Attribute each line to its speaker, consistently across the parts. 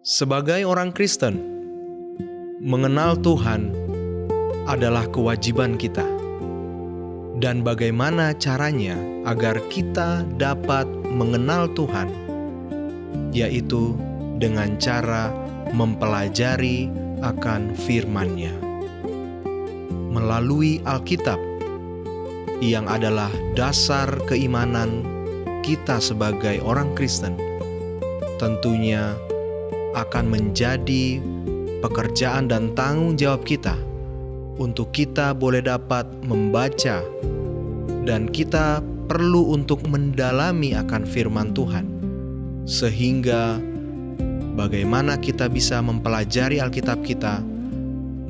Speaker 1: Sebagai orang Kristen, mengenal Tuhan adalah kewajiban kita. Dan bagaimana caranya agar kita dapat mengenal Tuhan? Yaitu dengan cara mempelajari akan firman-Nya. Melalui Alkitab, yang adalah dasar keimanan kita sebagai orang Kristen, tentunya akan menjadi pekerjaan dan tanggung jawab kita untuk kita boleh dapat membaca, dan kita perlu untuk mendalami akan firman Tuhan, sehingga bagaimana kita bisa mempelajari Alkitab kita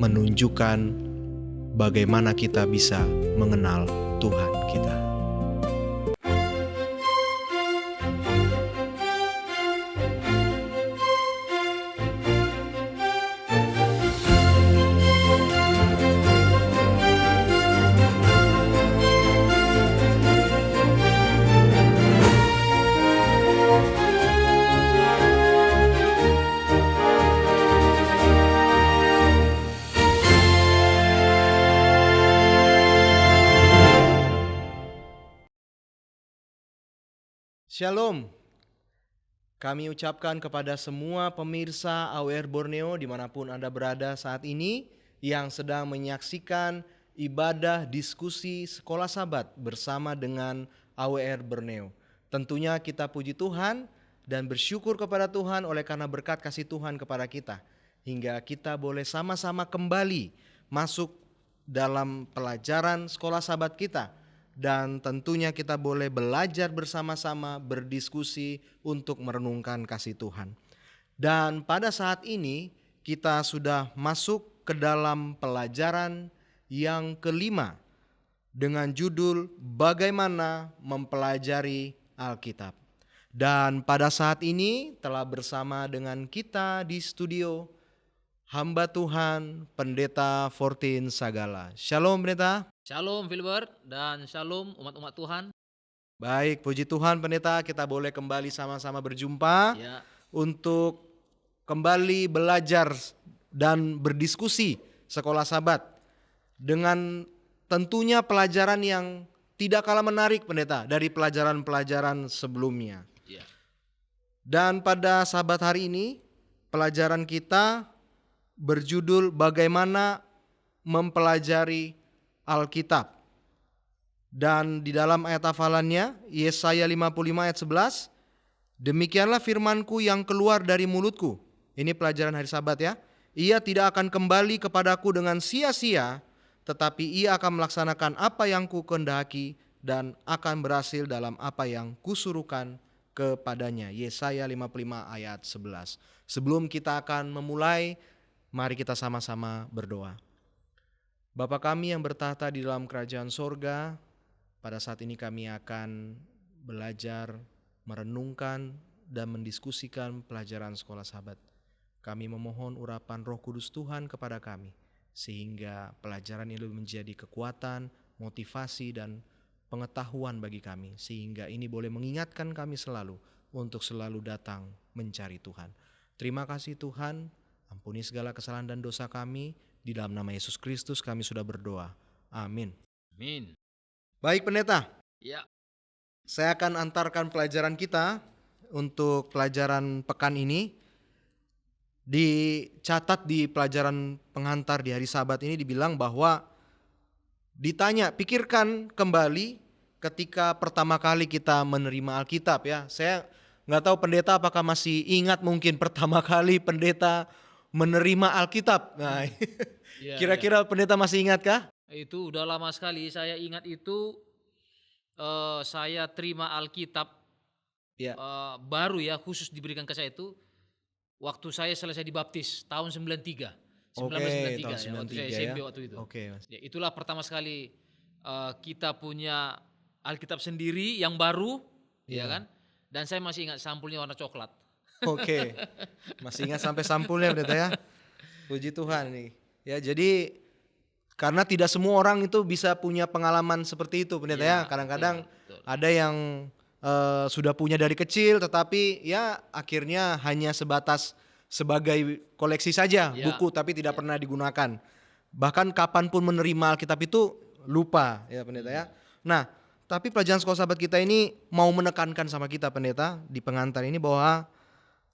Speaker 1: menunjukkan bagaimana kita bisa mengenal Tuhan kita. Shalom. Kami ucapkan kepada semua pemirsa AWR Borneo dimanapun Anda berada saat ini yang sedang menyaksikan ibadah diskusi sekolah Sabat bersama dengan AWR Borneo. Tentunya kita puji Tuhan dan bersyukur kepada Tuhan oleh karena berkat kasih Tuhan kepada kita, hingga kita boleh sama-sama kembali masuk dalam pelajaran sekolah Sabat kita. Dan tentunya kita boleh belajar bersama-sama, berdiskusi untuk merenungkan kasih Tuhan. Dan pada saat ini kita sudah masuk ke dalam pelajaran yang kelima dengan judul Bagaimana Mempelajari Alkitab. Dan pada saat ini telah bersama dengan kita di studio hamba Tuhan Pendeta Fortin Sagala. Shalom Pendeta.
Speaker 2: Shalom Filbert dan shalom umat-umat Tuhan.
Speaker 1: Baik, puji Tuhan Pendeta, kita boleh kembali sama-sama berjumpa untuk kembali belajar dan berdiskusi sekolah Sabat dengan tentunya pelajaran yang tidak kalah menarik Pendeta dari pelajaran-pelajaran sebelumnya. Dan pada Sabat hari ini pelajaran kita berjudul Bagaimana Mempelajari Alkitab. Dan di dalam ayat hafalannya Yesaya 55 ayat 11, demikianlah firmanku yang keluar dari mulutku. Ini pelajaran hari Sabat ya. Ia tidak akan kembali kepadaku dengan sia-sia, tetapi ia akan melaksanakan apa yang kukehendaki dan akan berhasil dalam apa yang kusuruhkan kepadanya. Yesaya 55 ayat 11. Sebelum kita akan memulai, mari kita sama-sama berdoa. Bapa kami yang bertahta di dalam kerajaan sorga, pada saat ini kami akan belajar, merenungkan, dan mendiskusikan pelajaran sekolah Sabat. Kami memohon urapan Roh Kudus Tuhan kepada kami, sehingga pelajaran ini menjadi kekuatan, motivasi, dan pengetahuan bagi kami, sehingga ini boleh mengingatkan kami selalu untuk selalu datang mencari Tuhan. Terima kasih Tuhan, ampuni segala kesalahan dan dosa kami. Di dalam nama Yesus Kristus kami sudah berdoa. Amin.
Speaker 2: Amin.
Speaker 1: Baik Pendeta.
Speaker 2: Ya.
Speaker 1: Saya akan antarkan pelajaran kita untuk pelajaran pekan ini. Dicatat di pelajaran pengantar di hari Sabat ini dibilang bahwa ditanya, pikirkan kembali ketika pertama kali kita menerima Alkitab ya. Saya nggak tahu Pendeta apakah masih ingat mungkin pertama kali Pendeta menerima Alkitab. Nah, kira-kira Pendeta masih ingatkah?
Speaker 2: Itu udah lama sekali. Saya ingat itu saya terima Alkitab baru ya, khusus diberikan ke saya itu waktu saya selesai dibaptis tahun 93. 1993 ya, waktu saya SMP waktu itu. Ya, itulah pertama sekali kita punya Alkitab sendiri yang baru, ya kan? Dan saya masih ingat sampulnya warna coklat.
Speaker 1: Oke, masih ingat sampai sampulnya Pendeta ya. Puji Tuhan nih. Ya, jadi karena tidak semua orang itu bisa punya pengalaman seperti itu Pendeta ya. Kadang-kadang ada yang sudah punya dari kecil, tetapi ya akhirnya hanya sebatas sebagai koleksi saja buku, tapi tidak pernah digunakan. Bahkan kapanpun menerima Alkitab itu lupa ya pendeta ya. Nah, tapi pelajaran sekolah sahabat kita ini mau menekankan sama kita pendeta di pengantar ini bahwa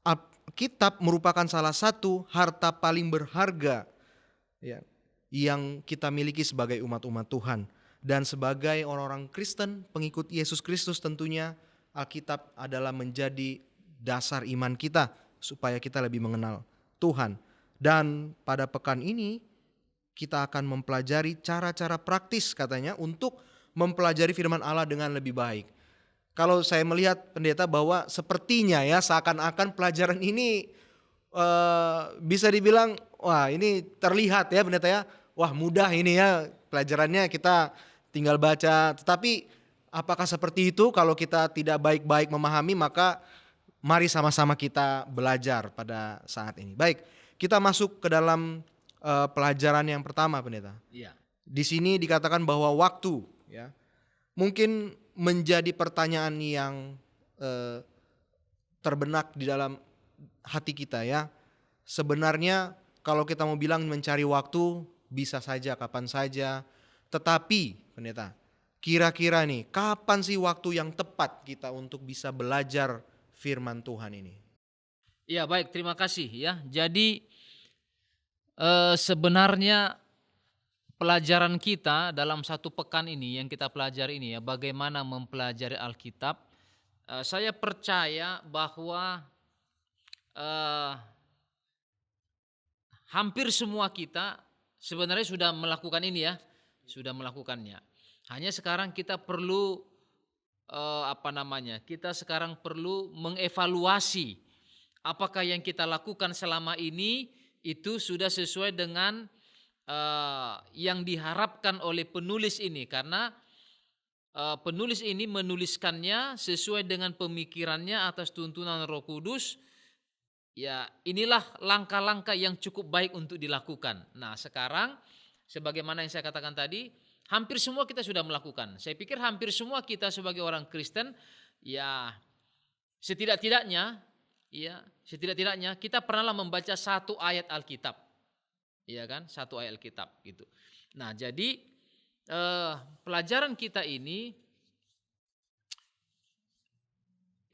Speaker 1: Alkitab merupakan salah satu harta paling berharga ya, yang kita miliki sebagai umat-umat Tuhan. Dan sebagai orang-orang Kristen, pengikut Yesus Kristus tentunya Alkitab adalah menjadi dasar iman kita supaya kita lebih mengenal Tuhan. Dan pada pekan ini kita akan mempelajari cara-cara praktis katanya untuk mempelajari firman Allah dengan lebih baik. Kalau saya melihat pendeta bahwa sepertinya ya seakan-akan pelajaran ini bisa dibilang wah ini terlihat ya pendeta ya, wah mudah ini ya pelajarannya kita tinggal baca. Tetapi apakah seperti itu? Kalau kita tidak baik-baik memahami, maka mari sama-sama kita belajar pada saat ini. Baik, kita masuk ke dalam pelajaran yang pertama pendeta.
Speaker 2: Iya.
Speaker 1: Di sini dikatakan bahwa waktu ya mungkin menjadi pertanyaan yang terbenak di dalam hati kita ya. Sebenarnya kalau kita mau bilang mencari waktu bisa saja kapan saja, tetapi pendeta, kira-kira nih kapan sih waktu yang tepat kita untuk bisa belajar firman Tuhan ini?
Speaker 2: Ya baik, terima kasih ya. Jadi sebenarnya pelajaran kita dalam satu pekan ini yang kita pelajari ini ya, bagaimana mempelajari Alkitab. Saya percaya bahwa hampir semua kita sebenarnya sudah melakukan ini ya, sudah melakukannya. Hanya sekarang kita perlu kita sekarang perlu mengevaluasi apakah yang kita lakukan selama ini itu sudah sesuai dengan yang diharapkan oleh penulis ini, karena penulis ini menuliskannya sesuai dengan pemikirannya atas tuntunan Roh Kudus. Ya, inilah langkah-langkah yang cukup baik untuk dilakukan. Nah, sekarang sebagaimana yang saya katakan tadi, hampir semua kita sudah melakukan. Saya pikir hampir semua kita sebagai orang Kristen, ya setidak-tidaknya kita pernahlah membaca satu ayat Alkitab. Iya kan? Satu ayat Alkitab gitu. Nah, jadi pelajaran kita ini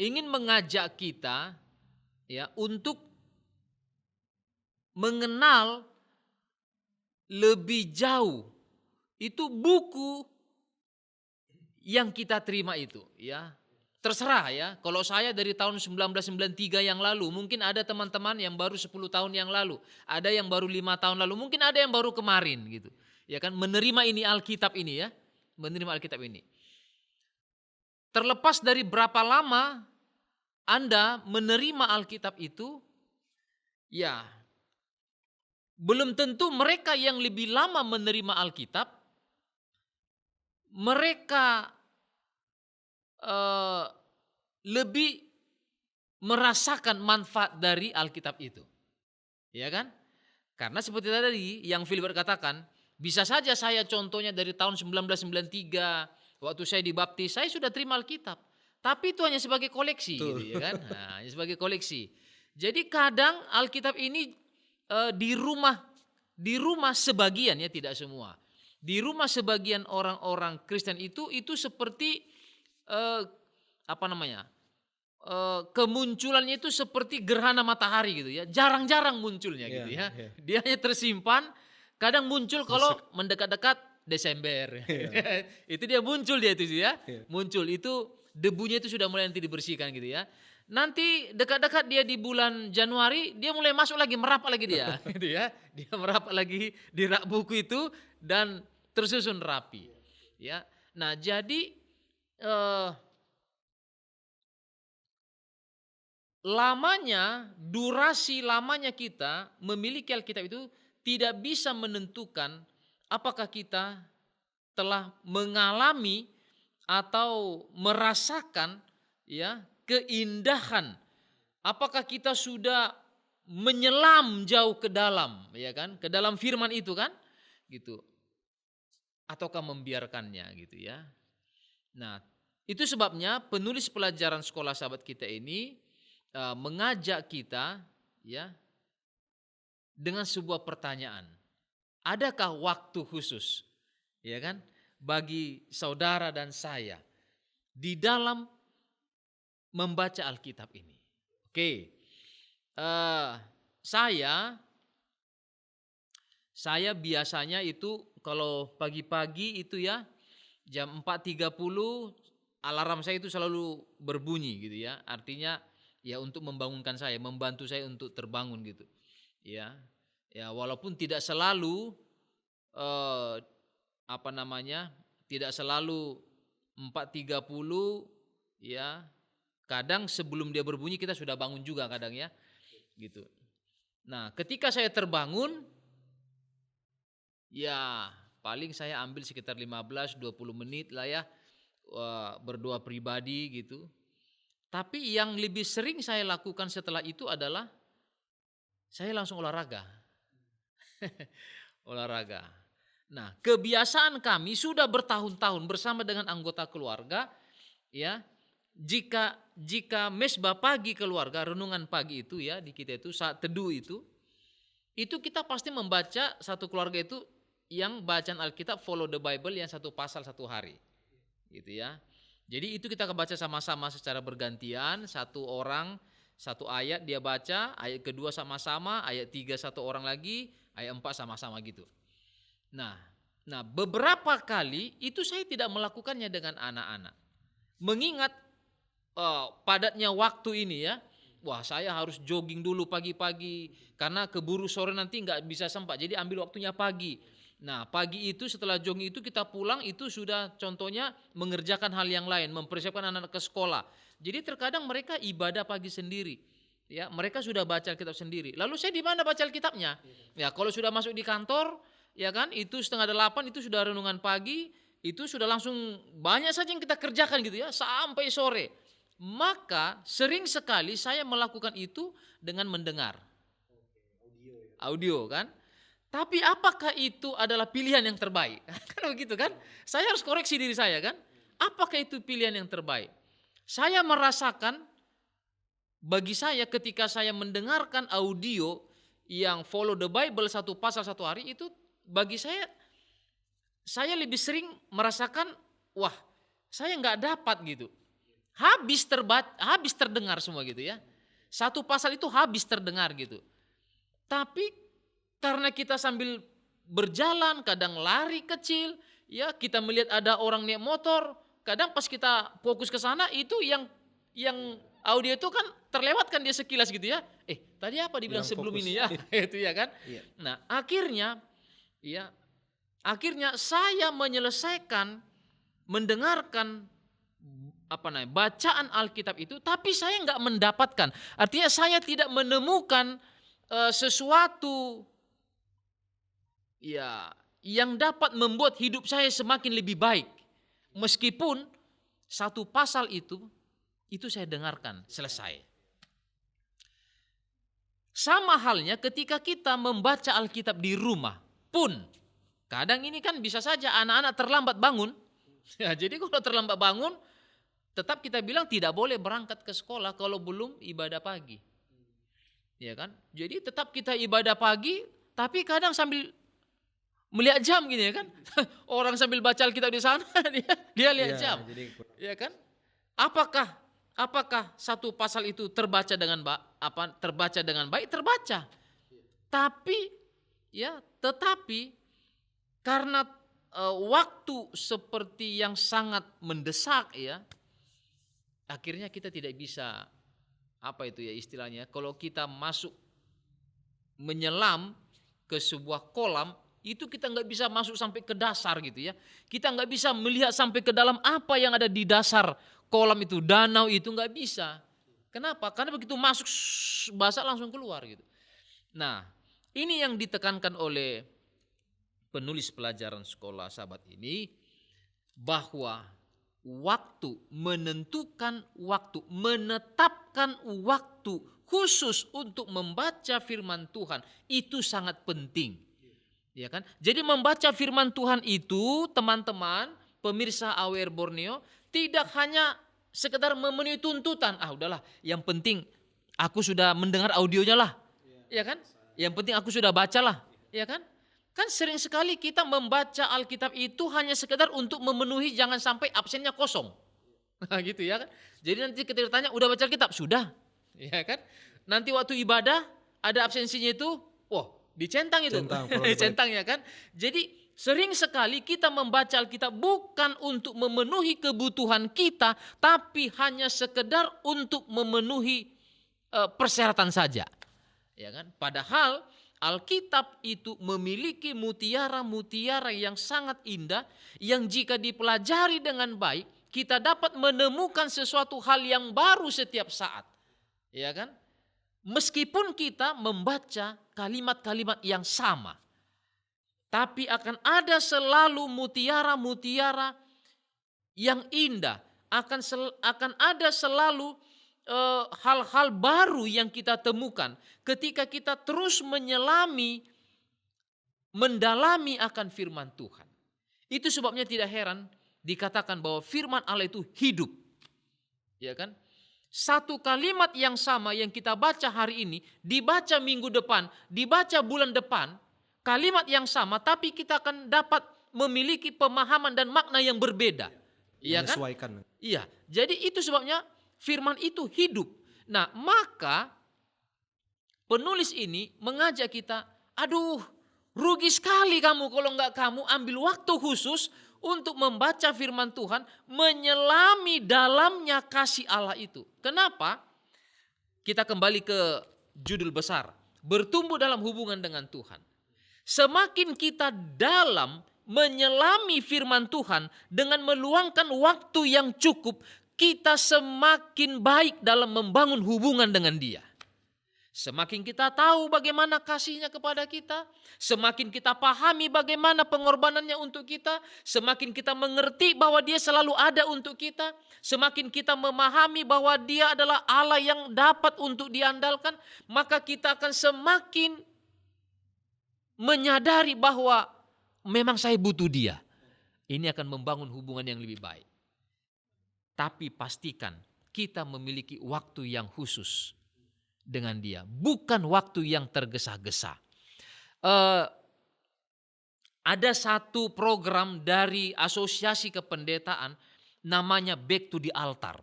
Speaker 2: ingin mengajak kita ya untuk mengenal lebih jauh itu buku yang kita terima itu ya. Terserah ya, kalau saya dari tahun 1993 yang lalu, mungkin ada teman-teman yang baru 10 tahun yang lalu, ada yang baru 5 tahun lalu, mungkin ada yang baru kemarin gitu. Ya kan, menerima ini Alkitab ini ya, menerima Alkitab ini. Terlepas dari berapa lama Anda menerima Alkitab itu, ya belum tentu mereka yang lebih lama menerima Alkitab, mereka lebih merasakan manfaat dari Alkitab itu. Ya kan? Karena seperti tadi yang Philip katakan, bisa saja saya contohnya dari tahun 1993 waktu saya dibaptis, saya sudah terima Alkitab. Tapi itu hanya sebagai koleksi gitu ya kan? Nah, hanya sebagai koleksi. Jadi kadang Alkitab ini di rumah sebagian ya, tidak semua. Di rumah sebagian orang-orang Kristen itu seperti kemunculannya itu seperti gerhana matahari gitu ya, jarang-jarang munculnya gitu ya. Dia hanya tersimpan, kadang muncul kalau mendekat-dekat Desember. Itu dia muncul muncul itu debunya itu sudah mulai nanti dibersihkan gitu ya. Nanti dekat-dekat dia di bulan Januari dia mulai masuk lagi, merapat lagi dia gitu ya. Dia merapat lagi di rak buku itu dan tersusun rapi ya. Nah, jadi durasi lamanya kita memiliki Alkitab itu tidak bisa menentukan apakah kita telah mengalami atau merasakan ya keindahan, apakah kita sudah menyelam jauh ke dalam ya kan, ke dalam firman itu kan gitu, ataukah membiarkannya gitu ya. Nah, itu sebabnya penulis pelajaran sekolah sahabat kita ini mengajak kita ya dengan sebuah pertanyaan. Adakah waktu khusus, ya kan, bagi saudara dan saya di dalam membaca Alkitab ini? Oke, saya biasanya itu kalau pagi-pagi itu ya jam 4.30 alarm saya itu selalu berbunyi gitu ya. Artinya ya untuk membangunkan saya, membantu saya untuk terbangun gitu. Ya. Ya walaupun tidak selalu tidak selalu 4.30 ya. Kadang sebelum dia berbunyi kita sudah bangun juga kadang ya. Gitu. Nah, ketika saya terbangun ya paling saya ambil sekitar 15-20 menit lah ya berdoa pribadi gitu. Tapi yang lebih sering saya lakukan setelah itu adalah saya langsung olahraga. Olahraga. Nah, kebiasaan kami sudah bertahun-tahun bersama dengan anggota keluarga ya. Jika mesbah pagi keluarga, renungan pagi itu ya di kita itu saat teduh itu kita pasti membaca satu keluarga itu yang bacaan Alkitab follow the Bible yang satu pasal satu hari. Gitu ya. Jadi itu kita baca sama-sama secara bergantian, satu orang satu ayat dia baca, ayat kedua sama-sama, ayat 3 satu orang lagi, ayat 4 sama-sama gitu. Nah, beberapa kali itu saya tidak melakukannya dengan anak-anak. Mengingat padatnya waktu ini ya, wah saya harus jogging dulu pagi-pagi karena keburu sore nanti nggak bisa sempat. Jadi ambil waktunya pagi. Nah pagi itu setelah jogging itu kita pulang itu sudah contohnya mengerjakan hal yang lain, mempersiapkan anak-anak ke sekolah. Jadi terkadang mereka ibadah pagi sendiri. Ya mereka sudah baca Alkitab sendiri. Lalu saya di mana baca Alkitabnya? Ya kalau sudah masuk di kantor, ya kan itu 7:30 itu sudah renungan pagi, itu sudah langsung banyak saja yang kita kerjakan gitu ya sampai sore. Maka sering sekali saya melakukan itu dengan mendengar audio kan. Tapi apakah itu adalah pilihan yang terbaik? Kan begitu kan? Saya harus koreksi diri saya kan. Apakah itu pilihan yang terbaik? Saya merasakan bagi saya ketika saya mendengarkan audio yang follow the Bible satu pasal satu hari itu bagi saya lebih sering merasakan wah saya nggak dapat gitu. Habis terdengar semua gitu ya. Satu pasal itu habis terdengar gitu. Tapi karena kita sambil berjalan, kadang lari kecil, ya kita melihat ada orang naik motor, kadang pas kita fokus ke sana itu yang audio itu kan terlewatkan dia sekilas gitu ya. Tadi apa dibilang yang sebelum fokus. Ini ya? Itu ya kan? Iya. Nah, akhirnya saya menyelesaikan mendengarkan bacaan Alkitab itu, tapi saya nggak mendapatkan. Artinya saya tidak menemukan sesuatu ya yang dapat membuat hidup saya semakin lebih baik. Meskipun satu pasal itu saya dengarkan selesai. Sama halnya ketika kita membaca Alkitab di rumah pun, kadang ini kan bisa saja anak-anak terlambat bangun. Ya, jadi kalau terlambat bangun tetap kita bilang tidak boleh berangkat ke sekolah kalau belum ibadah pagi. Ya kan? Jadi tetap kita ibadah pagi, tapi kadang sambil melihat jam gini ya kan? Orang sambil baca Alkitab di sana dia lihat jam. Ya kan? Apakah satu pasal itu terbaca dengan baik? Terbaca. Tetapi karena waktu seperti yang sangat mendesak ya, akhirnya kita tidak bisa istilahnya kalau kita masuk menyelam ke sebuah kolam itu kita nggak bisa masuk sampai ke dasar gitu ya, kita nggak bisa melihat sampai ke dalam apa yang ada di dasar kolam itu, danau itu nggak bisa. Kenapa? Karena begitu masuk basah langsung keluar gitu. Nah ini yang ditekankan oleh penulis pelajaran sekolah sahabat ini, bahwa waktu, menentukan waktu, menetapkan waktu khusus untuk membaca firman Tuhan itu sangat penting. Ya kan? Jadi membaca firman Tuhan itu, teman-teman, pemirsa AWR Borneo, tidak hanya sekedar memenuhi tuntutan, udahlah, yang penting aku sudah mendengar audionya lah. Ya kan? Yang penting aku sudah bacalah, ya kan? Kan sering sekali kita membaca Alkitab itu hanya sekedar untuk memenuhi, jangan sampai absennya kosong. Nah, gitu ya kan. Jadi nanti ketika ditanya, udah baca Alkitab? Sudah. Ya kan? Nanti waktu ibadah ada absensinya itu, wah, dicentang itu. Dicentang ya kan. Jadi sering sekali kita membaca Alkitab bukan untuk memenuhi kebutuhan kita, tapi hanya sekedar untuk memenuhi persyaratan saja. Ya kan? Padahal Alkitab itu memiliki mutiara-mutiara yang sangat indah, yang jika dipelajari dengan baik, kita dapat menemukan sesuatu hal yang baru setiap saat. Ya kan? Meskipun kita membaca kalimat-kalimat yang sama, tapi akan ada selalu mutiara-mutiara yang indah, akan ada selalu hal-hal baru yang kita temukan ketika kita terus mendalami akan firman Tuhan. Itu sebabnya tidak heran dikatakan bahwa firman Allah itu hidup. Ya kan? Satu kalimat yang sama yang kita baca hari ini, dibaca minggu depan, dibaca bulan depan, kalimat yang sama tapi kita akan dapat memiliki pemahaman dan makna yang berbeda. Iya kan? Iya. Jadi itu sebabnya firman itu hidup. Nah, maka penulis ini mengajak kita, aduh, rugi sekali kamu kalau enggak kamu ambil waktu khusus untuk membaca firman Tuhan, menyelami dalamnya kasih Allah itu. Kenapa? Kita kembali ke judul besar, bertumbuh dalam hubungan dengan Tuhan. Semakin kita dalam menyelami firman Tuhan dengan meluangkan waktu yang cukup, kita semakin baik dalam membangun hubungan dengan Dia. Semakin kita tahu bagaimana kasih-Nya kepada kita, semakin kita pahami bagaimana pengorbanannya untuk kita, semakin kita mengerti bahwa Dia selalu ada untuk kita, semakin kita memahami bahwa Dia adalah Allah yang dapat untuk diandalkan, maka kita akan semakin menyadari bahwa memang saya butuh Dia. Ini akan membangun hubungan yang lebih baik. Tapi pastikan kita memiliki waktu yang khusus dengan Dia, bukan waktu yang tergesa-gesa. Ada satu program dari Asosiasi Kependetaan namanya Back to the Altar.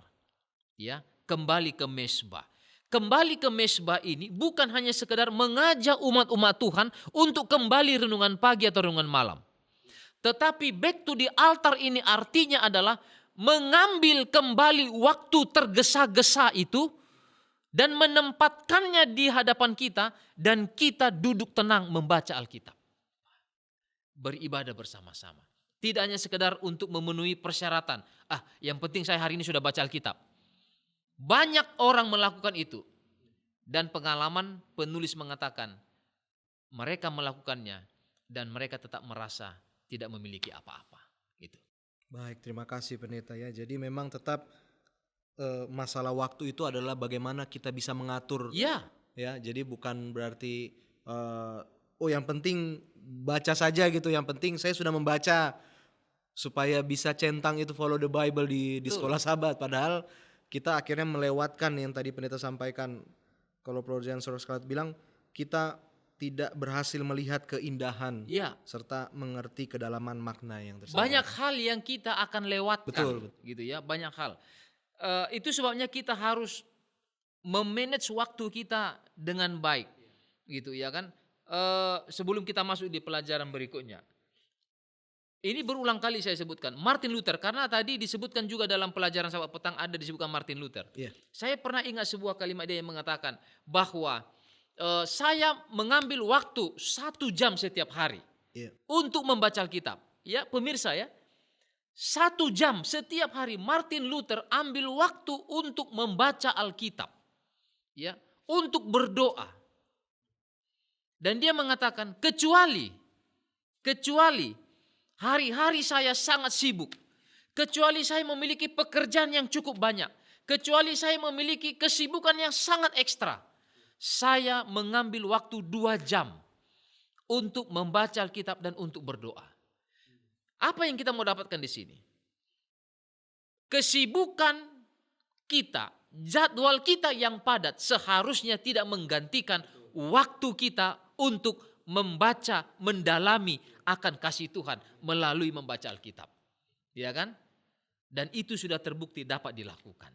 Speaker 2: Ya, kembali ke mesbah. Kembali ke mesbah ini bukan hanya sekedar mengajak umat-umat Tuhan untuk kembali renungan pagi atau renungan malam. Tetapi back to the altar ini artinya adalah mengambil kembali waktu tergesa-gesa itu dan menempatkannya di hadapan kita dan kita duduk tenang membaca Alkitab. Beribadah bersama-sama. Tidak hanya sekedar untuk memenuhi persyaratan. Yang penting saya hari ini sudah baca Alkitab. Banyak orang melakukan itu. Dan pengalaman penulis mengatakan mereka melakukannya dan mereka tetap merasa tidak memiliki apa-apa. Gitu.
Speaker 1: Baik, terima kasih pendeta ya. Jadi memang tetap masalah waktu itu adalah bagaimana kita bisa mengatur.
Speaker 2: Ya.
Speaker 1: Ya, jadi bukan berarti yang penting baca saja gitu. Yang penting saya sudah membaca supaya bisa centang itu follow the Bible di sekolah sahabat. Padahal kita akhirnya melewatkan yang tadi pendeta sampaikan. Kalau Prof. Soroskat bilang kita tidak berhasil melihat keindahan serta mengerti kedalaman makna yang tersebut.
Speaker 2: Banyak hal yang kita akan lewatkan.
Speaker 1: Betul.
Speaker 2: Gitu ya, banyak hal. Itu sebabnya kita harus memanage waktu kita dengan baik. Gitu ya kan. Sebelum kita masuk di pelajaran berikutnya. Ini berulang kali saya sebutkan Martin Luther, karena tadi disebutkan juga dalam pelajaran sahabat petang ada disebutkan Martin Luther. Saya pernah ingat sebuah kalimat dia yang mengatakan bahwa saya mengambil waktu 1 jam setiap hari untuk membaca Alkitab. Ya, pemirsa ya, 1 jam setiap hari Martin Luther ambil waktu untuk membaca Alkitab, ya, untuk berdoa. Dan dia mengatakan kecuali hari-hari saya sangat sibuk, kecuali saya memiliki pekerjaan yang cukup banyak, kecuali saya memiliki kesibukan yang sangat ekstra, saya mengambil waktu 2 jam untuk membaca Alkitab dan untuk berdoa. Apa yang kita mau dapatkan di sini? Kesibukan kita jadwal kita yang padat seharusnya tidak menggantikan waktu kita untuk membaca, mendalami akan kasih Tuhan melalui membaca Alkitab. Ya kan? Dan itu sudah terbukti dapat dilakukan.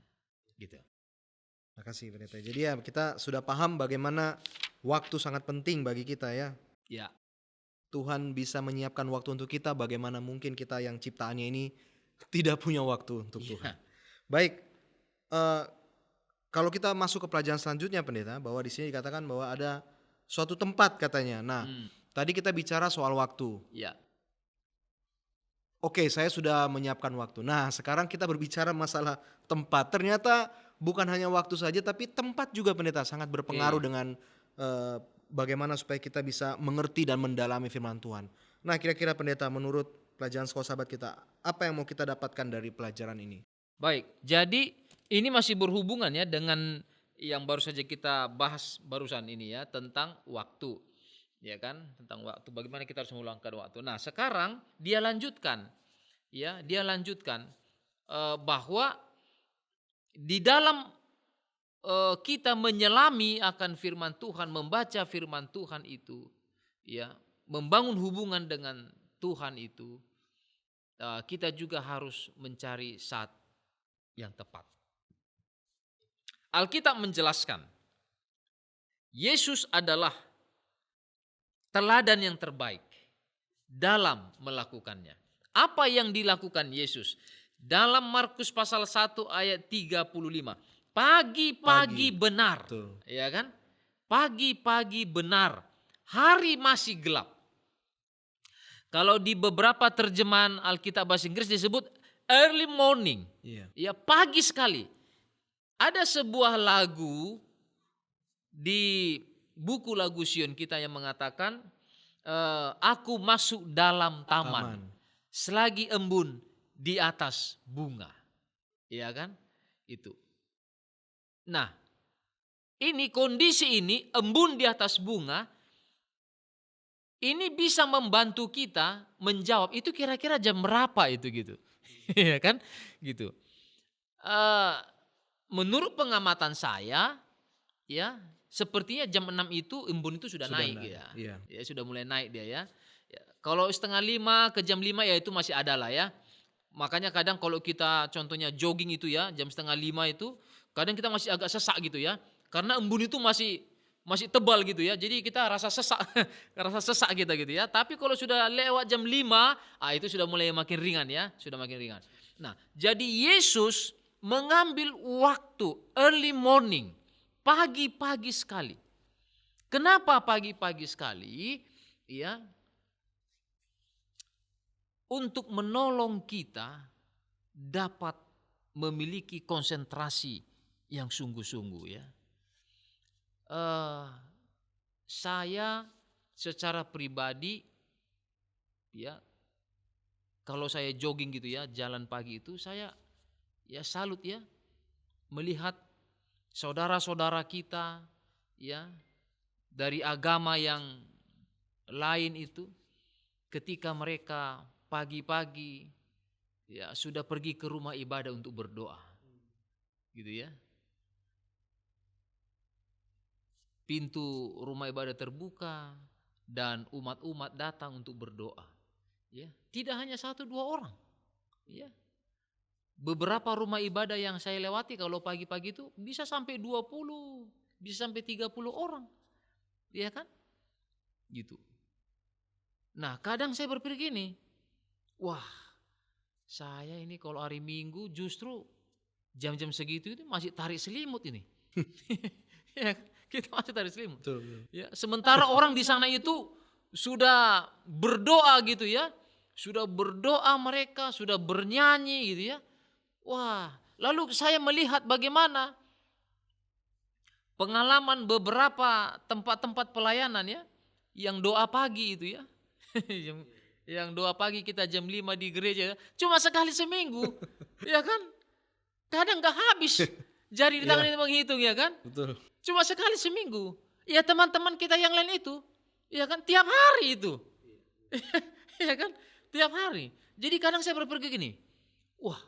Speaker 2: Gitu.
Speaker 1: Terima kasih Pendeta. Jadi ya kita sudah paham bagaimana waktu sangat penting bagi kita ya.
Speaker 2: Ya.
Speaker 1: Tuhan bisa menyiapkan waktu untuk kita, bagaimana mungkin kita yang ciptaannya ini tidak punya waktu untuk Tuhan. Baik, kalau kita masuk ke pelajaran selanjutnya Pendeta, bahwa di sini dikatakan bahwa ada suatu tempat katanya. Nah, tadi kita bicara soal waktu.
Speaker 2: Ya.
Speaker 1: Oke, saya sudah menyiapkan waktu. Nah, sekarang kita berbicara masalah tempat. Ternyata bukan hanya waktu saja, tapi tempat juga Pendeta sangat berpengaruh dengan bagaimana supaya kita bisa mengerti dan mendalami firman Tuhan. Nah, kira-kira Pendeta menurut pelajaran sekolah sahabat kita, apa yang mau kita dapatkan dari pelajaran ini?
Speaker 2: Baik, jadi ini masih berhubungan ya dengan yang baru saja kita bahas barusan ini ya, tentang waktu. Ya kan, tentang waktu, bagaimana kita harus meluangkan waktu. Nah, sekarang dia lanjutkan bahwa di dalam kita menyelami akan firman Tuhan, membaca firman Tuhan itu, ya, membangun hubungan dengan Tuhan itu, kita juga harus mencari saat yang tepat. Alkitab menjelaskan, Yesus adalah teladan yang terbaik dalam melakukannya. Apa yang dilakukan Yesus? Dalam Markus pasal 1 ayat 35. Pagi-pagi benar.
Speaker 1: Betul.
Speaker 2: Ya kan? Pagi-pagi benar. Hari masih gelap. Kalau di beberapa terjemahan Alkitab bahasa Inggris disebut early morning. Ya, pagi sekali. Ada sebuah lagu di buku lagu Sion kita yang mengatakan, aku masuk dalam taman selagi embun di atas bunga. Ya kan? Itu. Nah, ini kondisi ini, embun di atas bunga, ini bisa membantu kita menjawab itu kira-kira jam berapa itu gitu. Ya kan? Gitu. Menurut pengamatan saya, ya, sepertinya jam 6 itu embun itu sudah naik. Ya. Ya, sudah mulai naik dia ya. Kalau 4:30 ke jam 5 ya itu masih ada lah ya. Makanya kadang kalau kita contohnya jogging itu ya, jam 4:30 itu kadang kita masih agak sesak gitu ya. Karena embun itu masih tebal gitu ya. Jadi kita rasa sesak, rasa sesak kita gitu ya. Tapi kalau sudah lewat jam 5, itu sudah mulai makin ringan ya, sudah makin ringan. Nah, jadi Yesus mengambil waktu early morning, pagi-pagi sekali. Kenapa pagi-pagi sekali? Ya, untuk menolong kita dapat memiliki konsentrasi yang sungguh-sungguh ya. Saya secara pribadi ya, kalau saya jogging gitu ya, jalan pagi itu saya ya salut ya melihat saudara-saudara kita ya dari agama yang lain itu ketika mereka pagi-pagi ya sudah pergi ke rumah ibadah untuk berdoa. Gitu ya. Pintu rumah ibadah terbuka dan umat-umat datang untuk berdoa. Ya, tidak hanya 1-2 orang. Ya. Beberapa rumah ibadah yang saya lewati kalau pagi-pagi itu bisa sampai 20, bisa sampai 30 orang. Iya kan? Gitu. Nah, kadang saya berpikir gini, wah, saya ini kalau hari Minggu justru jam-jam segitu itu masih tarik selimut ini. Ya, kita masih tarik selimut.
Speaker 1: Betul.
Speaker 2: Ya, sementara orang di sana itu sudah berdoa gitu ya. Sudah berdoa mereka, sudah bernyanyi gitu ya. Wah, lalu saya melihat bagaimana pengalaman beberapa tempat-tempat pelayanan ya, yang doa pagi itu ya. Yang doa pagi kita jam 5 di gereja, cuma sekali seminggu. Ya kan? Kadang gak habis jari di tangan itu menghitung ya kan?
Speaker 1: Betul.
Speaker 2: Cuma sekali seminggu. Ya teman-teman kita yang lain itu, ya kan tiap hari itu. Ya kan? Tiap hari. Jadi kadang saya berpikir gini, wah,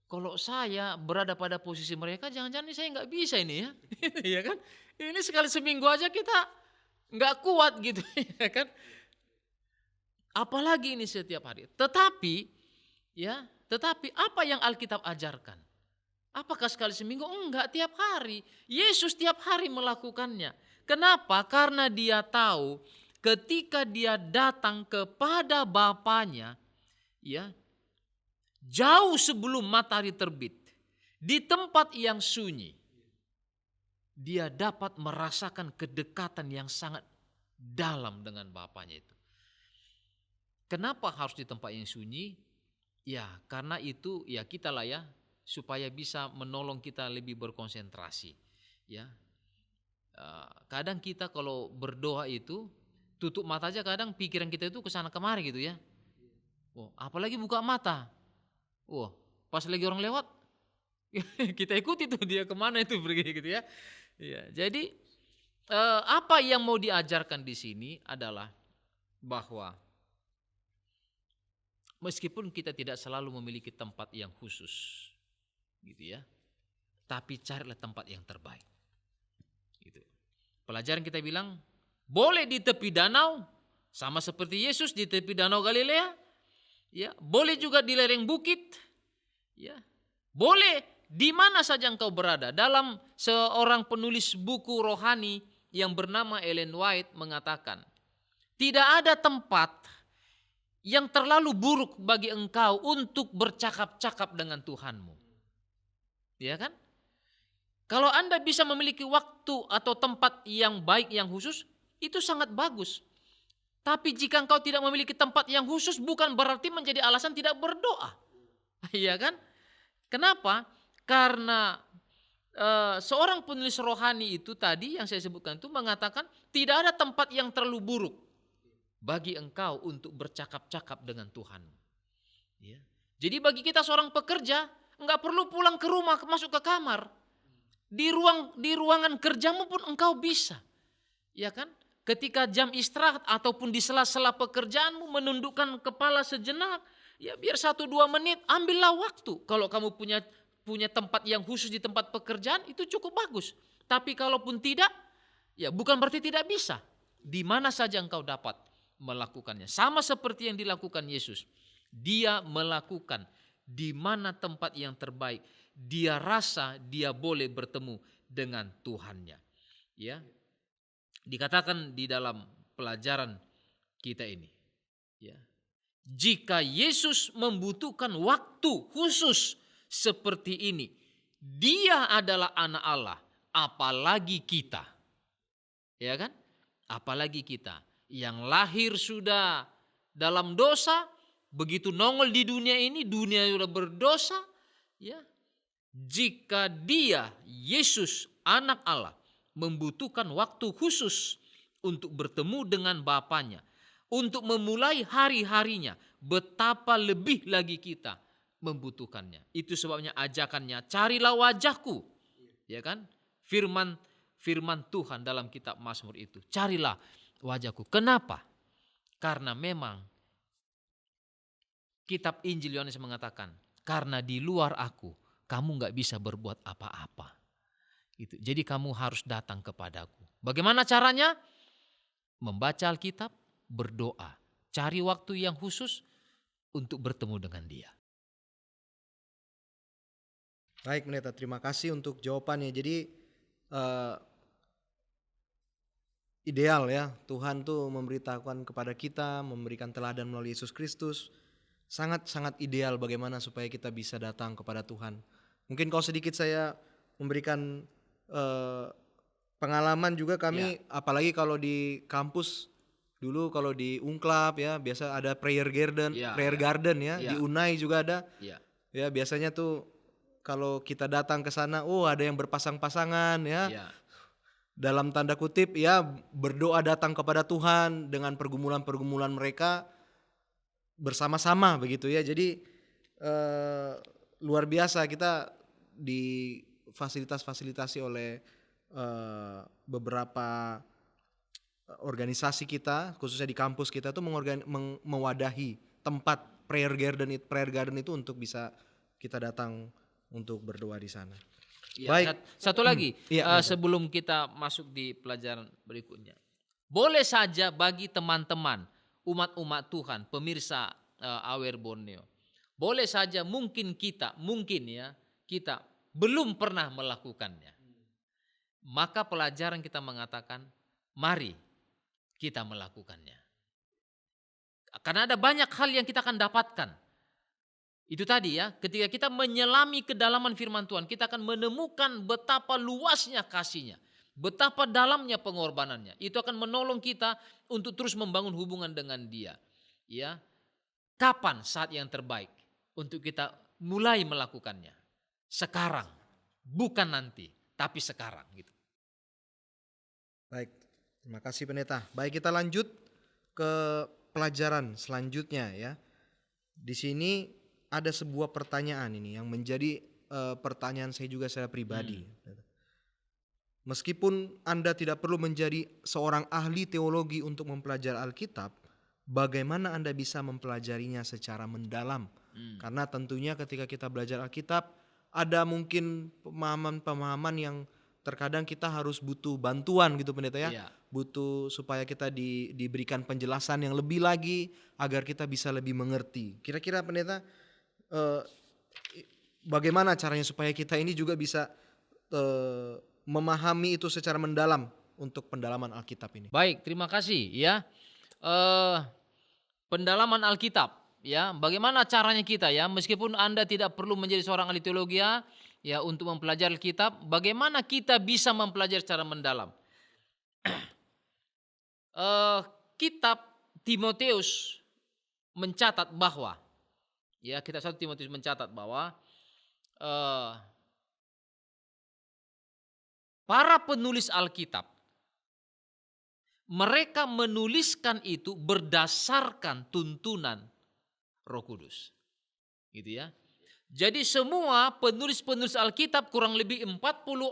Speaker 2: kalau saya berada pada posisi mereka, jangan-jangan saya nggak bisa ini ya, ya kan? Ini sekali seminggu aja kita nggak kuat gitu, ya kan? Apalagi ini setiap hari. Tetapi apa yang Alkitab ajarkan? Apakah sekali seminggu? Enggak, tiap hari. Yesus tiap hari melakukannya. Kenapa? Karena dia tahu ketika dia datang kepada Bapanya, ya, jauh sebelum matahari terbit, di tempat yang sunyi, dia dapat merasakan kedekatan yang sangat dalam dengan Bapanya itu. Kenapa harus di tempat yang sunyi? Ya, karena itu ya kita lah ya, supaya bisa menolong kita lebih berkonsentrasi. Ya, kadang kita kalau berdoa itu tutup mata aja, kadang pikiran kita itu kesana kemari gitu ya. Oh, apalagi buka mata. Oh, pas lagi orang lewat, kita ikuti tuh dia kemana itu pergi gitu ya. Ya, jadi apa yang mau diajarkan di sini adalah bahwa meskipun kita tidak selalu memiliki tempat yang khusus, gitu ya, tapi carilah tempat yang terbaik. Gitu. Pelajaran kita bilang boleh di tepi danau, sama seperti Yesus di tepi danau Galilea, ya, boleh juga di lereng bukit, ya, boleh di mana saja engkau berada. Dalam seorang penulis buku rohani yang bernama Ellen White mengatakan, tidak ada tempat yang terlalu buruk bagi engkau untuk bercakap-cakap dengan Tuhanmu. Ya kan? Kalau Anda bisa memiliki waktu atau tempat yang baik, yang khusus, itu sangat bagus. Tapi jika engkau tidak memiliki tempat yang khusus, bukan berarti menjadi alasan tidak berdoa. Iya kan? Kenapa? Karena seorang penulis rohani itu tadi yang saya sebutkan itu mengatakan tidak ada tempat yang terlalu buruk bagi engkau untuk bercakap-cakap dengan Tuhan. Ya. Jadi bagi kita seorang pekerja, enggak perlu pulang ke rumah masuk ke kamar. Di ruangan kerjamu pun engkau bisa. Ya kan? Ketika jam istirahat ataupun di sela-sela pekerjaanmu menundukkan kepala sejenak, ya biar 1-2 menit, ambillah waktu. Kalau kamu punya tempat yang khusus di tempat pekerjaan, itu cukup bagus. Tapi kalaupun tidak, ya bukan berarti tidak bisa. Di mana saja engkau dapat melakukannya. Sama seperti yang dilakukan Yesus. Dia melakukan di mana tempat yang terbaik. Dia rasa dia boleh bertemu dengan Tuhannya. Ya. Dikatakan di dalam pelajaran kita ini. Ya. Jika Yesus membutuhkan waktu khusus seperti ini, dia adalah anak Allah, apalagi kita. Ya kan? Apalagi kita yang lahir sudah dalam dosa, begitu nongol di dunia ini, dunia sudah berdosa, ya. Jika dia, Yesus, anak Allah, membutuhkan waktu khusus untuk bertemu dengan Bapanya, untuk memulai hari-harinya, betapa lebih lagi kita membutuhkannya. Itu sebabnya ajakannya, carilah wajahku. Ya kan? Firman Tuhan dalam kitab Mazmur itu, carilah wajahku. Kenapa? Karena memang kitab Injil Yohanes mengatakan, karena di luar aku, kamu gak bisa berbuat apa-apa. Gitu. Jadi kamu harus datang kepadaku. Bagaimana caranya? Membaca Alkitab, berdoa, cari waktu yang khusus untuk bertemu dengan dia.
Speaker 1: Baik Pendeta, terima kasih untuk jawabannya. Jadi ideal ya, Tuhan tuh memberitahukan kepada kita, memberikan teladan melalui Yesus Kristus. Sangat-sangat ideal bagaimana supaya kita bisa datang kepada Tuhan. Mungkin kalau sedikit saya memberikan pengalaman juga kami, apalagi kalau di kampus dulu, kalau di Ungklap ya biasa ada prayer garden, di Unai juga ada. Ya biasanya tuh kalau kita datang ke sana, ada yang berpasang-pasangan ya. Dalam tanda kutip ya, berdoa datang kepada Tuhan dengan pergumulan-pergumulan mereka bersama-sama begitu ya. Jadi luar biasa kita difasilitasi oleh beberapa organisasi kita, khususnya di kampus kita tuh mewadahi tempat prayer garden itu untuk bisa kita datang untuk berdoa di sana.
Speaker 2: Ya,
Speaker 1: Baik.
Speaker 2: Satu lagi
Speaker 1: Iya,
Speaker 2: sebelum kita masuk di pelajaran berikutnya. Boleh saja bagi teman-teman umat-umat Tuhan, pemirsa AWR Borneo. Boleh saja mungkin kita belum pernah melakukannya. Maka pelajaran kita mengatakan, mari kita melakukannya. Karena ada banyak hal yang kita akan dapatkan. Itu tadi ya, ketika kita menyelami kedalaman firman Tuhan, kita akan menemukan betapa luasnya kasih-Nya, betapa dalamnya pengorbanannya. Itu akan menolong kita untuk terus membangun hubungan dengan Dia. Ya, kapan saat yang terbaik untuk kita mulai melakukannya? Sekarang, bukan nanti, tapi sekarang gitu.
Speaker 1: Baik, terima kasih pendeta. Baik, kita lanjut ke pelajaran selanjutnya ya. Di sini ada sebuah pertanyaan ini yang menjadi pertanyaan saya juga secara pribadi. Meskipun Anda tidak perlu menjadi seorang ahli teologi untuk mempelajari Alkitab, bagaimana Anda bisa mempelajarinya secara mendalam? Karena tentunya ketika kita belajar Alkitab, ada mungkin pemahaman-pemahaman yang terkadang kita harus butuh bantuan gitu pendeta ya. Iya. Butuh supaya kita diberikan penjelasan yang lebih lagi agar kita bisa lebih mengerti. Kira-kira pendeta bagaimana caranya supaya kita ini juga bisa memahami itu secara mendalam untuk pendalaman Alkitab ini?
Speaker 2: Baik, terima kasih ya. Pendalaman Alkitab ya, bagaimana caranya kita ya, meskipun Anda tidak perlu menjadi seorang ahli teologi ya untuk mempelajari Alkitab, bagaimana kita bisa mempelajari secara mendalam? Kitab Timotius mencatat bahwa ya, kitab 1 Timotius mencatat bahwa para penulis Alkitab mereka menuliskan itu berdasarkan tuntunan Roh Kudus. Gitu ya. Jadi semua penulis-penulis Alkitab kurang lebih 40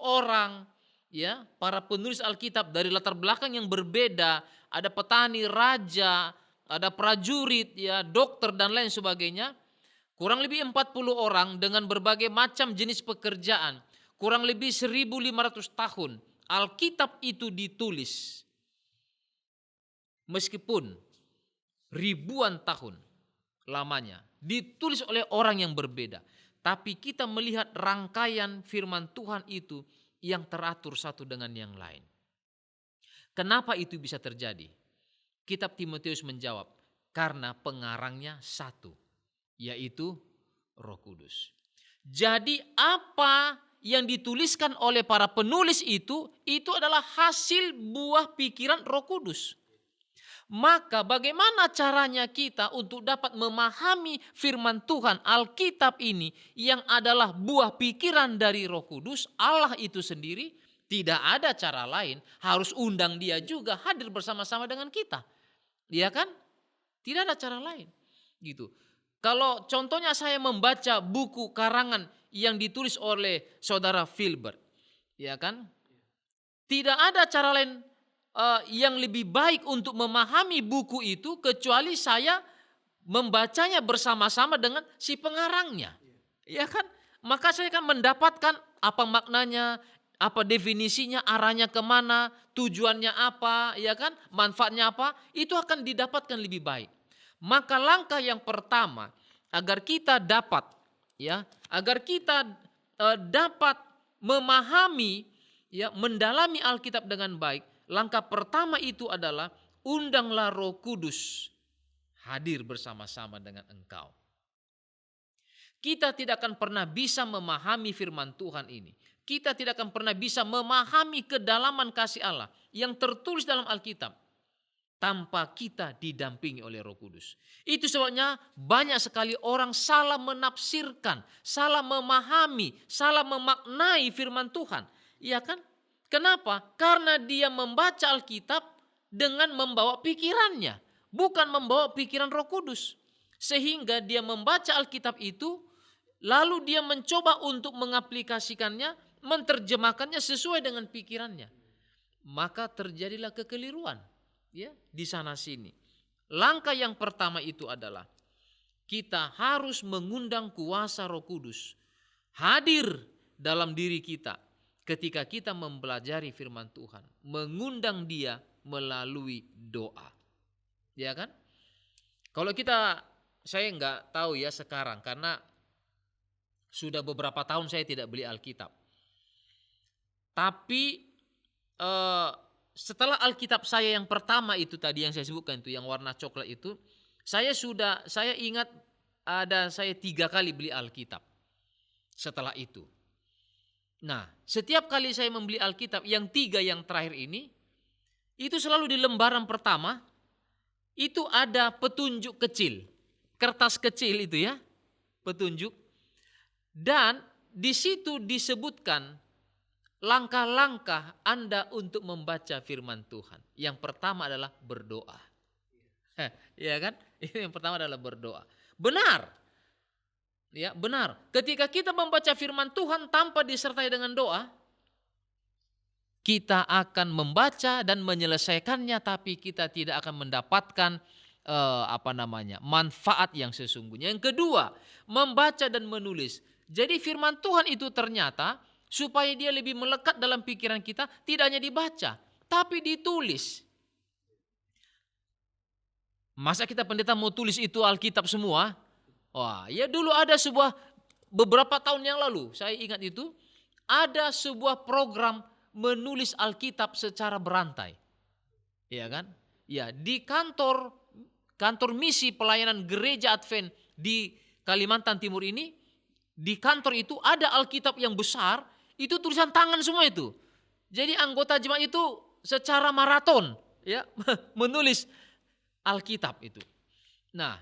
Speaker 2: orang ya, para penulis Alkitab dari latar belakang yang berbeda, ada petani, raja, ada prajurit ya, dokter dan lain sebagainya. Kurang lebih 40 orang dengan berbagai macam jenis pekerjaan. Kurang lebih 1500 tahun Alkitab itu ditulis. Meskipun ribuan tahun lamanya ditulis oleh orang yang berbeda, tapi kita melihat rangkaian firman Tuhan itu yang teratur satu dengan yang lain. Kenapa itu bisa terjadi? Kitab Timotius menjawab, karena pengarangnya satu, yaitu Roh Kudus. Jadi apa yang dituliskan oleh para penulis itu adalah hasil buah pikiran Roh Kudus. Maka bagaimana caranya kita untuk dapat memahami firman Tuhan Alkitab ini yang adalah buah pikiran dari Roh Kudus, Allah itu sendiri? Tidak ada cara lain, harus undang Dia juga hadir bersama-sama dengan kita. Iya kan? Tidak ada cara lain. Gitu. Kalau contohnya saya membaca buku karangan yang ditulis oleh saudara Filbert, ya kan? Tidak ada cara lain yang lebih baik untuk memahami buku itu kecuali saya membacanya bersama-sama dengan si pengarangnya. Ya kan? Maka saya akan mendapatkan apa maknanya, apa definisinya, arahnya kemana, tujuannya apa, ya kan? Manfaatnya apa, itu akan didapatkan lebih baik. Maka langkah yang pertama agar kita dapat dapat memahami ya, mendalami Alkitab dengan baik, langkah pertama itu adalah undanglah Roh Kudus hadir bersama-sama dengan engkau. Kita tidak akan pernah bisa memahami firman Tuhan ini. Kita tidak akan pernah bisa memahami kedalaman kasih Allah yang tertulis dalam Alkitab tanpa kita didampingi oleh Roh Kudus. Itu sebabnya banyak sekali orang salah menafsirkan, salah memahami, salah memaknai firman Tuhan. Iya kan? Kenapa? Karena dia membaca Alkitab dengan membawa pikirannya, bukan membawa pikiran Roh Kudus. Sehingga dia membaca Alkitab itu, lalu dia mencoba untuk mengaplikasikannya, menerjemahkannya sesuai dengan pikirannya. Maka terjadilah kekeliruan ya, di sana sini. Langkah yang pertama itu adalah kita harus mengundang kuasa Roh Kudus hadir dalam diri kita ketika kita mempelajari firman Tuhan, mengundang dia melalui doa. Ya kan? Kalau saya nggak tahu ya sekarang karena sudah beberapa tahun saya tidak beli Alkitab. Tapi setelah Alkitab saya yang pertama itu tadi yang saya sebutkan itu yang warna coklat itu, saya ingat saya 3 kali beli Alkitab setelah itu. Nah, setiap kali saya membeli Alkitab, yang 3 yang terakhir ini, itu selalu di lembaran pertama, itu ada petunjuk kecil, kertas kecil itu ya, petunjuk. Dan di situ disebutkan langkah-langkah Anda untuk membaca firman Tuhan. Yang pertama adalah berdoa. Ya kan? Ini yang pertama adalah berdoa. Benar. Ya, benar. Ketika kita membaca firman Tuhan tanpa disertai dengan doa, kita akan membaca dan menyelesaikannya tapi kita tidak akan mendapatkan manfaat yang sesungguhnya. Yang kedua, membaca dan menulis. Jadi firman Tuhan itu ternyata supaya dia lebih melekat dalam pikiran kita, tidak hanya dibaca, tapi ditulis. Masa kita pendeta mau tulis itu Alkitab semua? Wah, ya dulu ada beberapa tahun yang lalu, saya ingat itu, ada sebuah program menulis Alkitab secara berantai. Ya kan? Ya, di kantor misi pelayanan gereja Advent di Kalimantan Timur ini, di kantor itu ada Alkitab yang besar, itu tulisan tangan semua itu. Jadi anggota jemaat itu secara maraton ya menulis Alkitab itu. Nah,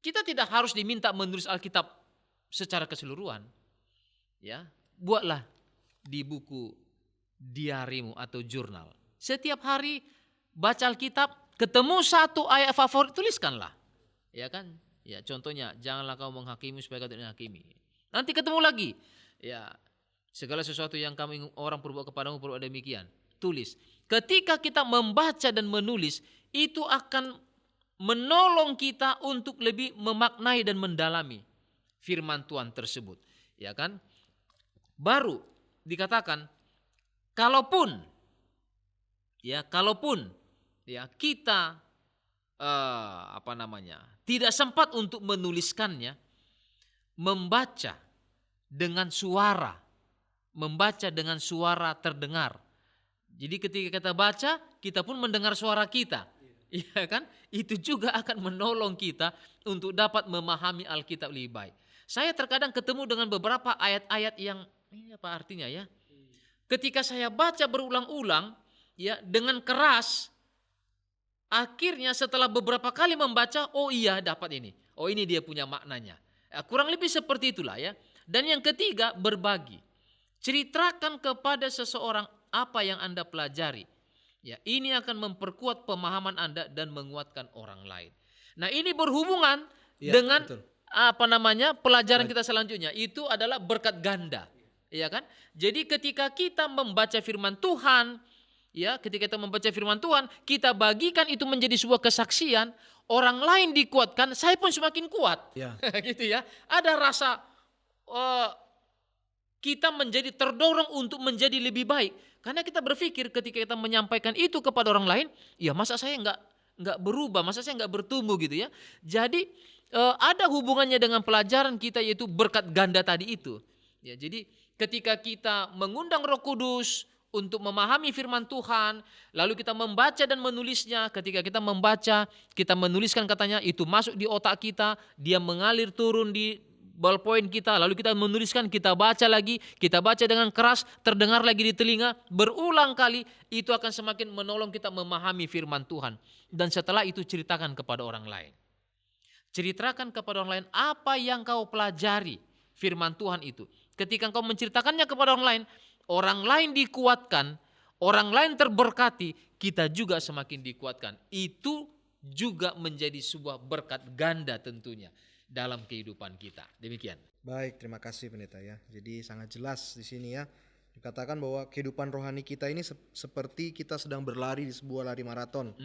Speaker 2: kita tidak harus diminta menulis Alkitab secara keseluruhan. Ya, buatlah di buku diarimu atau jurnal. Setiap hari baca Alkitab, ketemu satu ayat favorit, tuliskanlah. Ya kan? Ya, contohnya, janganlah kau menghakimi supaya kau tidak menghakimi. Nanti ketemu lagi. Ya, segala sesuatu yang orang perbuat kepadamu perbuat demikian. Tulis. Ketika kita membaca dan menulis, itu akan menolong kita untuk lebih memaknai dan mendalami firman Tuhan tersebut, ya kan? Baru dikatakan kalaupun kita tidak sempat untuk menuliskannya, membaca dengan suara terdengar. Jadi ketika kita baca, kita pun mendengar suara kita. Iya kan? Itu juga akan menolong kita untuk dapat memahami Alkitab lebih baik. Saya terkadang ketemu dengan beberapa ayat-ayat yang ini apa artinya ya? Ketika saya baca berulang-ulang ya dengan keras, akhirnya setelah beberapa kali membaca, oh iya dapat ini. Oh ini dia punya maknanya. Kurang lebih seperti itulah ya. Dan yang ketiga, berbagi. Ceritakan kepada seseorang apa yang Anda pelajari. Ya, ini akan memperkuat pemahaman Anda dan menguatkan orang lain. Nah, ini berhubungan dengan betul. Pelajaran kita selanjutnya. Itu adalah berkat ganda. Ya kan? Jadi ketika kita membaca firman Tuhan, kita bagikan itu menjadi sebuah kesaksian, orang lain dikuatkan, saya pun semakin kuat. Ya. Gitu ya. Ada rasa kita menjadi terdorong untuk menjadi lebih baik. Karena kita berpikir ketika kita menyampaikan itu kepada orang lain, ya masa saya nggak berubah, masa saya nggak bertumbuh gitu ya. Jadi ada hubungannya dengan pelajaran kita yaitu berkat ganda tadi itu. Ya, jadi ketika kita mengundang Roh Kudus untuk memahami firman Tuhan, lalu kita membaca dan menulisnya. Ketika kita membaca, kita menuliskan katanya itu masuk di otak kita, dia mengalir turun di ballpoint kita, lalu kita menuliskan, kita baca lagi, kita baca dengan keras, terdengar lagi di telinga, berulang kali, itu akan semakin menolong kita memahami firman Tuhan. Dan setelah itu ceritakan kepada orang lain. Ceritakan kepada orang lain apa yang kau pelajari firman Tuhan itu. Ketika kau menceritakannya kepada orang lain dikuatkan, orang lain terberkati, kita juga semakin dikuatkan. Itu juga menjadi sebuah berkat ganda tentunya dalam kehidupan kita. Demikian.
Speaker 1: Baik, terima kasih pendeta ya. Jadi sangat jelas di sini ya. Dikatakan bahwa kehidupan rohani kita ini seperti kita sedang berlari di sebuah lari maraton.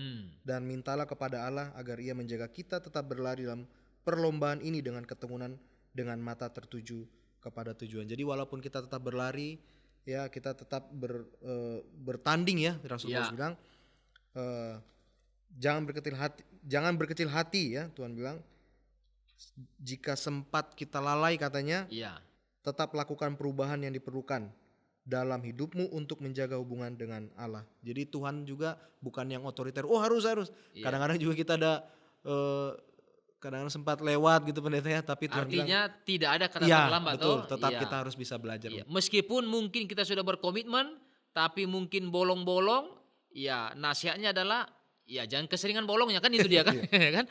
Speaker 1: Dan mintalah kepada Allah agar Ia menjaga kita tetap berlari dalam perlombaan ini dengan ketekunan, dengan mata tertuju kepada tujuan. Jadi walaupun kita tetap berlari, ya kita tetap bertanding ya, Rasul Paulus bilang, jangan berkecil hati ya, Tuhan bilang. Jika sempat kita lalai katanya, tetap lakukan perubahan yang diperlukan dalam hidupmu untuk menjaga hubungan dengan Allah. Jadi Tuhan juga bukan yang otoriter. Oh harus. Kadang-kadang juga kita ada kadang-kadang sempat lewat gitu pendeta ya. Tapi Tuhan
Speaker 2: artinya
Speaker 1: bilang,
Speaker 2: tidak ada kata terlambat.
Speaker 1: Betul. Tetap kita harus bisa belajar.
Speaker 2: Meskipun mungkin kita sudah berkomitmen, tapi mungkin bolong-bolong. Ya nasihatnya adalah ya jangan keseringan bolongnya, kan itu dia kan. kan?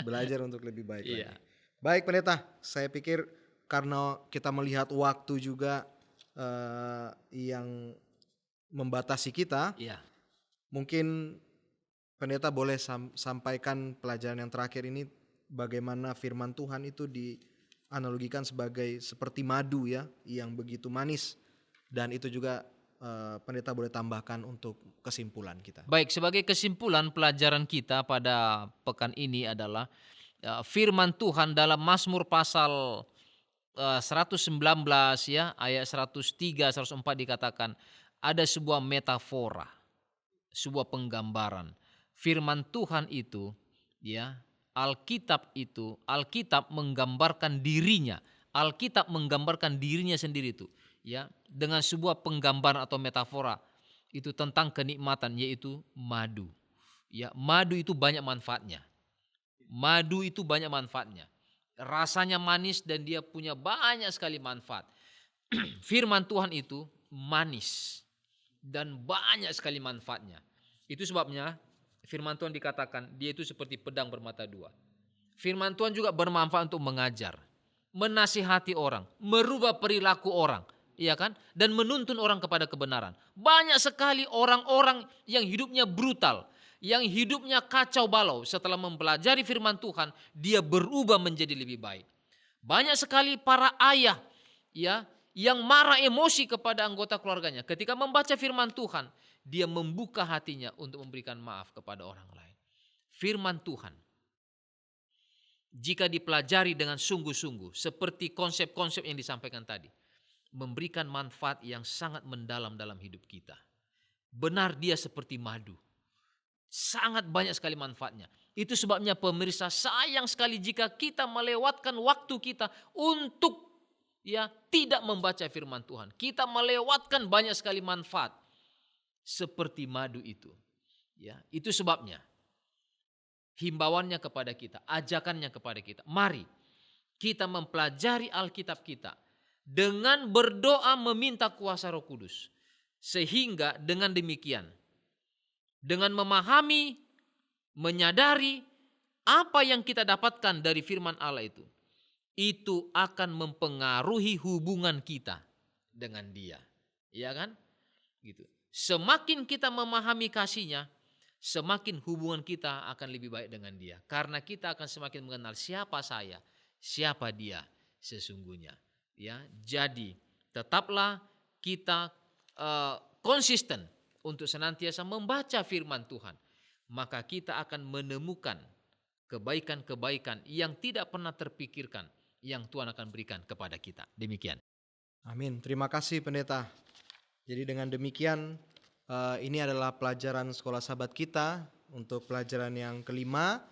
Speaker 1: Belajar untuk lebih baik lagi. Baik pendeta, saya pikir karena kita melihat waktu juga yang membatasi kita, mungkin pendeta boleh sampaikan pelajaran yang terakhir ini, bagaimana firman Tuhan itu dianalogikan seperti madu ya, yang begitu manis, dan itu juga pendeta boleh tambahkan untuk kesimpulan kita.
Speaker 2: Baik, sebagai kesimpulan pelajaran kita pada pekan ini adalah firman Tuhan dalam Mazmur pasal 119 ya, ayat 103 104 dikatakan ada sebuah metafora, sebuah penggambaran. Firman Tuhan itu ya, Alkitab menggambarkan dirinya. Alkitab menggambarkan dirinya sendiri itu ya, dengan sebuah penggambaran atau metafora itu tentang kenikmatan, yaitu madu. Ya, madu itu banyak manfaatnya. Madu itu banyak manfaatnya. Rasanya manis dan dia punya banyak sekali manfaat. Firman Tuhan itu manis dan banyak sekali manfaatnya. Itu sebabnya firman Tuhan dikatakan dia itu seperti pedang bermata dua. Firman Tuhan juga bermanfaat untuk mengajar, menasihati orang, merubah perilaku orang, iya kan? Dan menuntun orang kepada kebenaran. Banyak sekali orang-orang yang hidupnya brutal, yang hidupnya kacau balau, setelah mempelajari firman Tuhan, dia berubah menjadi lebih baik. Banyak sekali para ayah ya, yang marah emosi kepada anggota keluarganya. Ketika membaca firman Tuhan, dia membuka hatinya untuk memberikan maaf kepada orang lain. Firman Tuhan, jika dipelajari dengan sungguh-sungguh, seperti konsep-konsep yang disampaikan tadi, memberikan manfaat yang sangat mendalam dalam hidup kita. Benar, dia seperti madu. Sangat banyak sekali manfaatnya. Itu sebabnya pemirsa, sayang sekali jika kita melewatkan waktu kita untuk ya tidak membaca firman Tuhan. Kita melewatkan banyak sekali manfaat seperti madu itu. Ya, itu sebabnya himbauannya kepada kita, ajakannya kepada kita, mari kita mempelajari Alkitab kita dengan berdoa meminta kuasa Roh Kudus. Sehingga dengan demikian, dengan memahami, menyadari apa yang kita dapatkan dari firman Allah itu akan mempengaruhi hubungan kita dengan Dia. Iya kan? Gitu. Semakin kita memahami kasih-Nya, semakin hubungan kita akan lebih baik dengan Dia. Karena kita akan semakin mengenal siapa saya, siapa Dia sesungguhnya. Ya, jadi tetaplah kita konsisten untuk senantiasa membaca firman Tuhan, maka kita akan menemukan kebaikan-kebaikan yang tidak pernah terpikirkan yang Tuhan akan berikan kepada kita. Demikian.
Speaker 1: Amin. Terima kasih pendeta. Jadi dengan demikian ini adalah pelajaran sekolah sahabat kita untuk pelajaran yang kelima.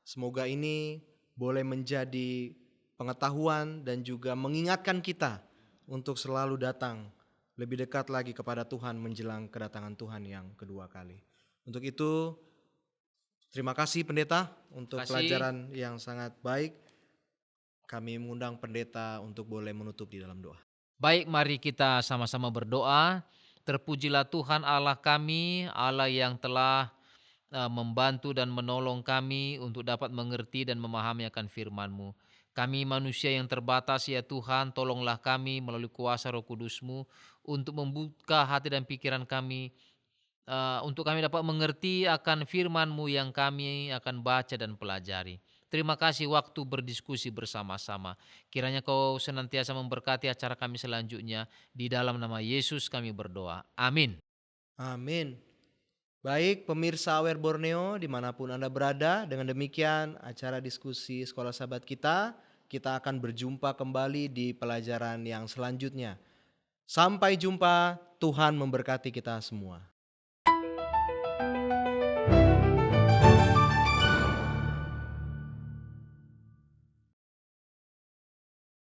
Speaker 1: Semoga ini boleh menjadi pengetahuan dan juga mengingatkan kita untuk selalu datang lebih dekat lagi kepada Tuhan menjelang kedatangan Tuhan yang kedua kali. Untuk itu, terima kasih pendeta untuk pelajaran yang sangat baik. Kami mengundang pendeta untuk boleh menutup di dalam doa.
Speaker 2: Baik, mari kita sama-sama berdoa. Terpujilah Tuhan Allah kami, Allah yang telah membantu dan menolong kami untuk dapat mengerti dan memahami akan firman-Mu. Kami manusia yang terbatas ya Tuhan, tolonglah kami melalui kuasa Roh Kudus-Mu untuk membuka hati dan pikiran kami, untuk kami dapat mengerti akan firman-Mu yang kami akan baca dan pelajari. Terima kasih waktu berdiskusi bersama-sama. Kiranya Kau senantiasa memberkati acara kami selanjutnya. Di dalam nama Yesus kami berdoa. Amin.
Speaker 1: Amin. Baik pemirsa Aware Borneo dimanapun Anda berada, dengan demikian acara diskusi Sekolah Sahabat kita akan berjumpa kembali di pelajaran yang selanjutnya. Sampai jumpa, Tuhan memberkati kita semua.